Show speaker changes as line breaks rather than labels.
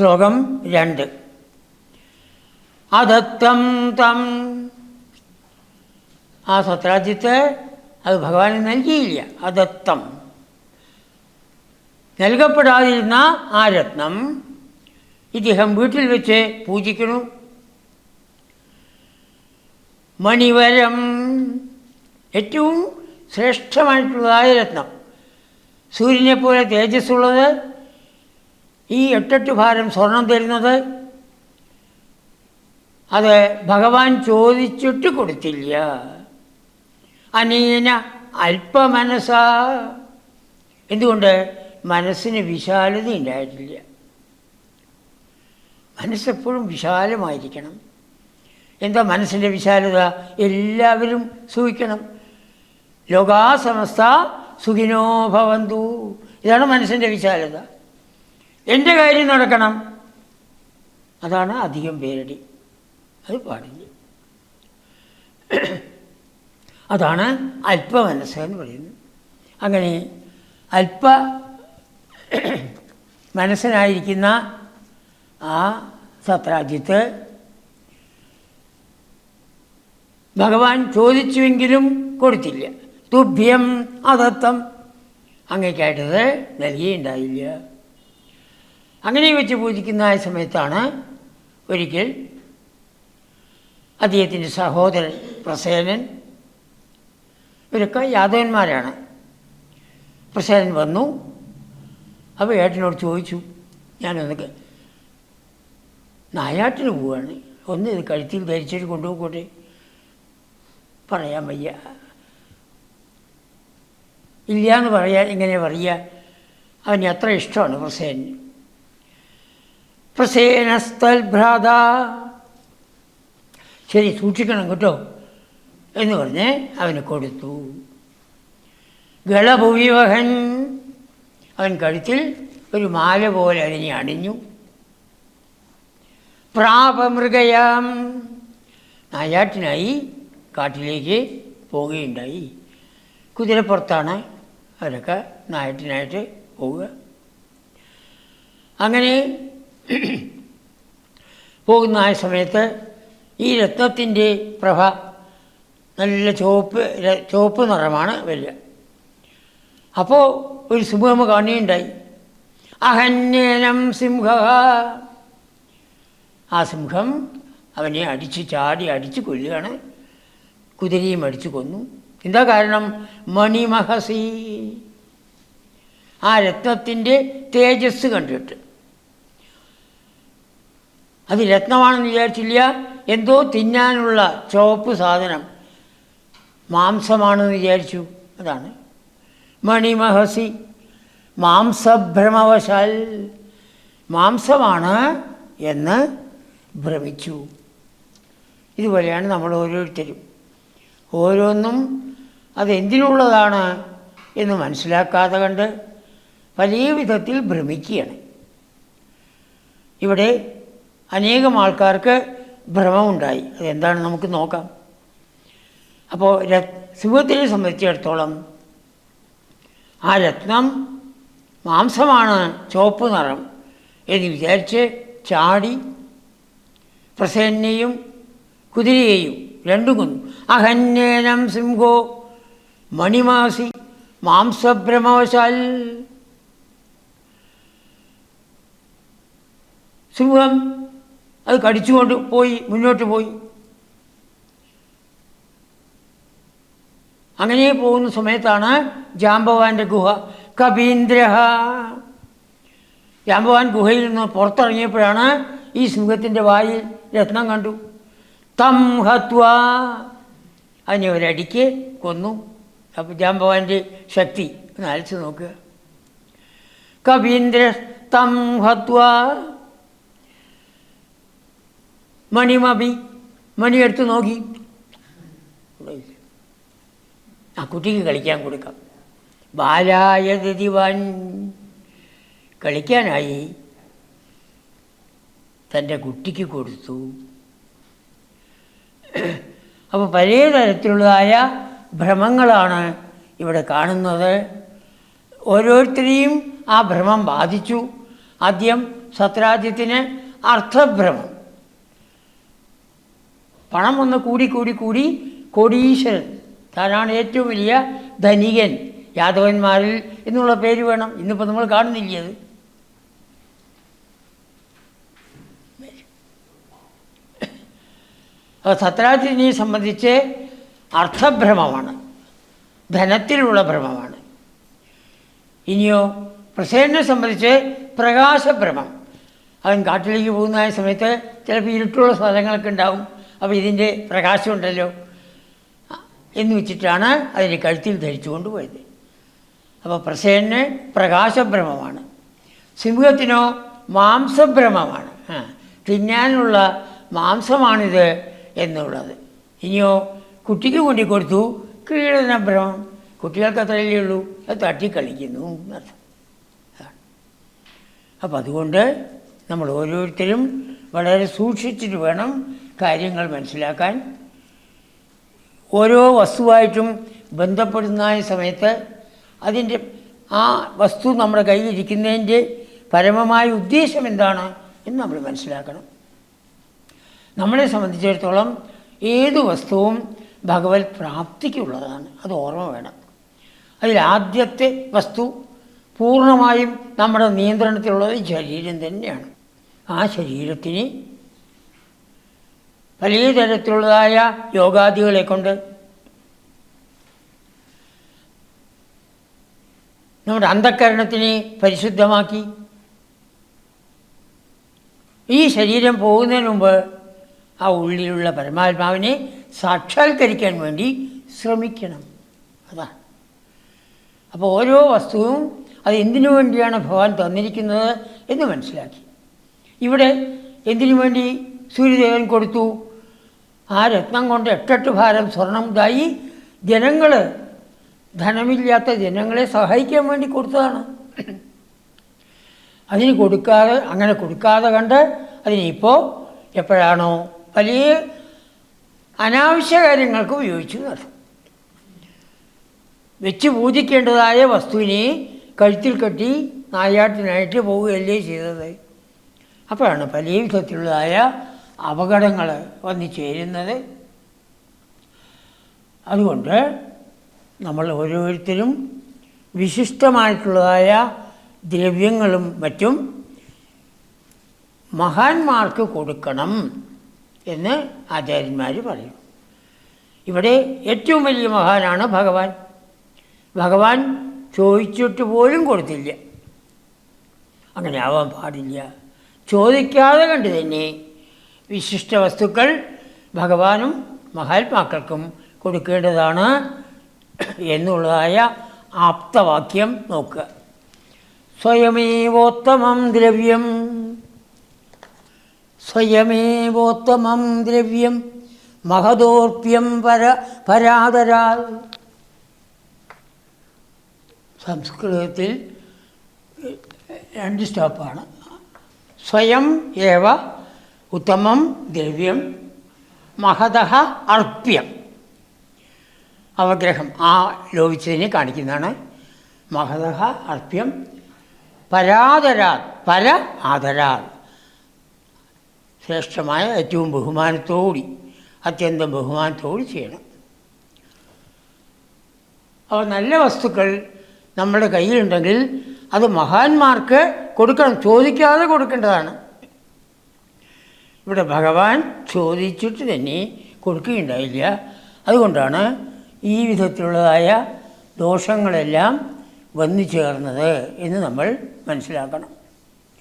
ശ്ലോകം 2. അദത്തം തം, ആ സത്രാജ്യത്തെ അത് ഭഗവാന് നൽകിയില്ല. അദത്തം, നൽകപ്പെടാതിരുന്ന ആ രത്നം ഇദ്ദേഹം വീട്ടിൽ വെച്ച് പൂജിക്കുന്നു. മണിവരം, ഏറ്റവും ശ്രേഷ്ഠമായിട്ടുള്ളതായ രത്നം, സൂര്യനെ പോലെ തേജസ്സുള്ളത്, ഈ 8 ഭാരം സ്വർണം തരുന്നത്, അത് ഭഗവാൻ ചോദിച്ചിട്ട് കൊടുത്തില്ല. അനീന അല്പമനസ, എന്തുകൊണ്ട്? മനസ്സിന് വിശാലത ഉണ്ടായിട്ടില്ല. മനസ്സെപ്പോഴും വിശാലമായിരിക്കണം. എന്താ മനസ്സിൻ്റെ വിശാലത? എല്ലാവരും സുഖിക്കണം. ലോകാ സമസ്ത സുഖിനോ ഭവന്തു, ഇതാണ് മനസ്സിൻ്റെ വിശാലത. എൻ്റെ കാര്യം നടക്കണം, അതാണ് അധികം പേരടി. അത് പാടില്ല. അതാണ് അല്പമനസ്സ് എന്ന് പറയുന്നത്. അങ്ങനെ അല്പ മനസ്സനായിരിക്കുന്ന ആ സത്രാജ്യത്ത് ഭഗവാൻ ചോദിച്ചുവെങ്കിലും കൊടുത്തില്ല. തുഭ്യം അദത്തം, അങ്ങേക്കായിട്ടത് നൽകിയുണ്ടായില്ല. അങ്ങനെ വെച്ച് പൂജിക്കുന്ന ആ സമയത്താണ് ഒരിക്കൽ അദ്ദേഹത്തിൻ്റെ സഹോദരൻ പ്രസേനൻ, ഇവരൊക്കെ യാദവന്മാരാണ്. പ്രസേനൻ വന്നു. അപ്പോൾ ഏട്ടനോട് ചോദിച്ചു, ഞാനൊന്നൊക്കെ നായാട്ടിന് പോവുകയാണ്, ഒന്ന് ഇത് കഴുത്തിൽ ധരിച്ചിട്ട് കൊണ്ടുപോയിക്കോട്ടെ. പറയാൻ വയ്യ, ഇല്ല എന്ന് പറയാൻ ഇങ്ങനെ പറയുക. അവന് അത്ര ഇഷ്ടമാണ് പ്രസേനന്. പ്രസേനസ്തൽഭ്രാത, ശരി സൂക്ഷിക്കണം കേട്ടോ എന്ന് പറഞ്ഞ് അവന് കൊടുത്തു. ഗളഭുവിവഹൻ, അവൻ കഴുത്തിൽ ഒരു മാല പോലെ അതിനെ അണിഞ്ഞു. പ്രാപമൃഗയാം, നായാട്ടിനായി കാട്ടിലേക്ക് പോവുകയുണ്ടായി. കുതിരപ്പുറത്താണ് അവരൊക്കെ നായാട്ടിനായിട്ട് പോവുക. അങ്ങനെ പോകുന്ന ആ സമയത്ത് ഈ രത്നത്തിൻ്റെ പ്രഭ നല്ല ചുവപ്പ് നിറമാണ് വരിക. അപ്പോൾ ഒരു സിംഹം കാണുകയുണ്ടായി. അഹന്യേനം സിംഹ, ആ സിംഹം അവനെ അടിച്ച് കൊല്ലുകയാണ്. കുതിരയും അടിച്ചു കൊന്നു. എന്താ കാരണം? മണിമഹസി, ആ രത്നത്തിൻ്റെ തേജസ് കണ്ടിട്ട്. അത് രത്നമാണെന്ന് വിചാരിച്ചില്ല, എന്തോ തിന്നാനുള്ള ചുവപ്പ് സാധനം, മാംസമാണെന്ന് വിചാരിച്ചു. അതാണ് മണിമഹസി. മാംസഭ്രമവശാൽ, മാംസമാണ് എന്ന് ഭ്രമിച്ചു. ഇതുപോലെയാണ് നമ്മൾ ഓരോരുത്തരും. ഓരോന്നും അതെന്തിനുള്ളതാണ് എന്ന് മനസ്സിലാക്കാതെ കണ്ട് വലിയ വിധത്തിൽ ഭ്രമിക്കുകയാണ്. ഇവിടെ അനേകം ആൾക്കാർക്ക് ഭ്രമമുണ്ടായി. അതെന്താണ് നമുക്ക് നോക്കാം. അപ്പോൾ സിംഹത്തിനെ സംബന്ധിച്ചിടത്തോളം ആ രത്നം മാംസമാണ്, ചുവപ്പ് നിറം എന്ന് വിചാരിച്ച് ചാടി പ്രസേനനെയും കുതിരയെയും രണ്ടും കൊന്നു. അഹന്യേനം സിംഹോ മണിമാസി മാംസഭ്രമവശാൽ, സിംഹം അത് കടിച്ചുകൊണ്ട് പോയി, മുന്നോട്ട് പോയി. അങ്ങനെ പോകുന്ന സമയത്താണ് ജാംബവാൻ്റെ ഗുഹ. കപീന്ദ്രഹ, ജാംബവാൻ ഗുഹയിൽ നിന്ന് പുറത്തിറങ്ങിയപ്പോഴാണ് ഈ സിംഹത്തിൻ്റെ വായിൽ രത്നം കണ്ടു. തം ഹത്വ, അതിനെ ഒരടിക്ക് കൊന്നു. അപ്പോൾ ജാംബവാൻ്റെ ശക്തി ഒന്ന് അയച്ചു നോക്കുക. കപീന്ദ്ര തം ഹത്വ മണിമപി, മണിയെടുത്ത് നോക്കി. ആ കുട്ടിക്ക് കളിക്കാൻ കൊടുക്കാം. ബാലായ ദിവാൻ, കളിക്കാനായി തൻ്റെ കുട്ടിക്ക് കൊടുത്തു. അപ്പോൾ പല തരത്തിലുള്ളതായ ഭ്രമങ്ങളാണ് ഇവിടെ കാണുന്നത്. ഓരോരുത്തരെയും ആ ഭ്രമം ബാധിച്ചു. ആദ്യം സത്രാജ്യത്തിന് അർത്ഥഭ്രമം. പണം ഒന്ന് കൂടി കൂടി കൂടി കോടീശ്വരൻ, താനാണ് ഏറ്റവും വലിയ ധനികൻ, യാദവന്മാരിൽ എന്നുള്ള പേര് വേണം. ഇന്നിപ്പോൾ നമ്മൾ കാണുന്നില്ല അത്. അപ്പോൾ സത്രാജിത്തിനെ സംബന്ധിച്ച് അർത്ഥഭ്രമമാണ്, ധനത്തിലുള്ള ഭ്രമമാണ്. ഇനിയോ പ്രസേനെ സംബന്ധിച്ച് പ്രകാശഭ്രമം. അവൻ കാട്ടിലേക്ക് പോകുന്ന സമയത്ത് ചിലപ്പോൾ ഇരുട്ടുള്ള സ്ഥലങ്ങളൊക്കെ ഉണ്ടാവും. അപ്പോൾ ഇതിൻ്റെ പ്രകാശമുണ്ടല്ലോ എന്ന് വെച്ചിട്ടാണ് അതിനെ കഴുത്തിൽ ധരിച്ചു കൊണ്ടുപോയത്. അപ്പോൾ പ്രസേന് പ്രകാശഭ്രമമാണ്. സിംഹത്തിനോ മാംസഭ്രമമാണ്, തിന്നാനുള്ള മാംസമാണിത് എന്നുള്ളത്. ഇനിയോ കുട്ടിക്ക് കൊണ്ടുകൊടുത്തു ക്രീഡനഭ്രമം. കുട്ടികൾക്ക് അത്രയല്ലേ ഉള്ളൂ, അത് തട്ടിക്കളിക്കുന്നു എന്നർത്ഥം. അപ്പം അതുകൊണ്ട് നമ്മൾ ഓരോരുത്തരും വളരെ സൂക്ഷിച്ചിട്ട് വേണം കാര്യങ്ങൾ മനസ്സിലാക്കാൻ. ഓരോ വസ്തുവായിട്ടും ബന്ധപ്പെടുന്ന സമയത്ത് അതിൻ്റെ ആ വസ്തു നമ്മുടെ കയ്യിലിരിക്കുന്നതിൻ്റെ പരമമായ ഉദ്ദേശം എന്താണ് എന്ന് നമ്മൾ മനസ്സിലാക്കണം. നമ്മളെ സംബന്ധിച്ചിടത്തോളം ഏത് വസ്തുവും ഭഗവത് പ്രാപ്തിക്കുള്ളതാണ്, അത് ഓർമ്മ വേണം. അതിലാദ്യത്തെ വസ്തു പൂർണ്ണമായും നമ്മുടെ നിയന്ത്രണത്തിലുള്ളത് ശരീരം തന്നെയാണ്. ആ ശരീരത്തിന് പല തരത്തിലുള്ളതായ യോഗാദികളെ കൊണ്ട് നമ്മുടെ അന്ധഃകരണത്തിനെ പരിശുദ്ധമാക്കി ഈ ശരീരം പോകുന്നതിന് മുമ്പ് ആ ഉള്ളിലുള്ള പരമാത്മാവിനെ സാക്ഷാത്കരിക്കാൻ വേണ്ടി ശ്രമിക്കണം. അതാണ്. അപ്പോൾ ഓരോ വസ്തുവും അത് എന്തിനു വേണ്ടിയാണ് ഭഗവാൻ തന്നിരിക്കുന്നത് എന്ന് മനസ്സിലാക്കി. ഇവിടെ എന്തിനു വേണ്ടി സൂര്യദേവൻ കൊടുത്തു? ആ രത്നം കൊണ്ട് 8 ഭാരം സ്വർണം ഇതായി ജനങ്ങൾ, ധനമില്ലാത്ത ജനങ്ങളെ സഹായിക്കാൻ വേണ്ടി കൊടുത്തതാണ്. അതിന് കൊടുക്കാതെ, അങ്ങനെ കൊടുക്കാതെ കണ്ട് അതിനിപ്പോൾ എപ്പോഴാണോ വലിയ അനാവശ്യ കാര്യങ്ങൾക്ക് ഉപയോഗിച്ചു നടത്തും. വെച്ച് പൂജിക്കേണ്ടതായ വസ്തുവിനെ കഴുത്തിൽ കെട്ടി നായാട്ടിനായിട്ട് പോവുകയല്ലേ ചെയ്തത്. അപ്പോഴാണ് പല വിധത്തിലുള്ളതായ അപകടങ്ങൾ വന്നു ചേരുന്നത്. അതുകൊണ്ട് നമ്മൾ ഓരോരുത്തരും വിശിഷ്ടമായിട്ടുള്ളതായ ദ്രവ്യങ്ങളും മറ്റും മഹാന്മാർക്ക് കൊടുക്കണം എന്ന് ആചാര്യന്മാർ പറയും. ഇവിടെ ഏറ്റവും വലിയ മഹാനാണ് ഭഗവാൻ. ഭഗവാൻ ചോദിച്ചിട്ട് പോലും കൊടുത്തില്ല. അങ്ങനെ ആവാൻ പാടില്ല. ചോദിക്കാതെ കണ്ട് തന്നെ വിശിഷ്ട വസ്തുക്കൾ ഭഗവാനും മഹാത്മാക്കൾക്കും കൊടുക്കേണ്ടതാണ് എന്നുള്ളതായ ആപ്തവാക്യം നോക്കുക. സ്വയമേവോത്തമം ദ്രവ്യം, സ്വയമേവോത്തമം ദ്രവ്യം മഹദോർപ്യം പരാദരാൽ. സംസ്കൃതത്തിൽ 2 സ്റ്റോപ്പാണ്. സ്വയം ഏവ ഉത്തമം ദ്രവ്യം മഹതഃ അർപ്യം. അവഗ്രഹം ആ ലോപിച്ചതിനെ കാണിക്കുന്നതാണ്. മഹതഃ അർപ്യം പരാദരാൽ, പര ആദരാൽ, ശ്രേഷ്ഠമായ ഏറ്റവും ബഹുമാനത്തോടി, അത്യന്തം ബഹുമാനത്തോടി ചെയ്യണം. അപ്പോൾ നല്ല വസ്തുക്കൾ നമ്മുടെ കയ്യിലുണ്ടെങ്കിൽ അത് മഹാന്മാർക്ക് കൊടുക്കണം, ചോദിക്കാതെ കൊടുക്കേണ്ടതാണ്. ഇവിടെ ഭഗവാൻ ചോദിച്ചിട്ട് തന്നെ കൊടുക്കുകയുണ്ടായില്ല. അതുകൊണ്ടാണ് ഈ വിധത്തിലുള്ളതായ ദോഷങ്ങളെല്ലാം വന്നു ചേർന്നത് എന്ന് നമ്മൾ മനസ്സിലാക്കണം.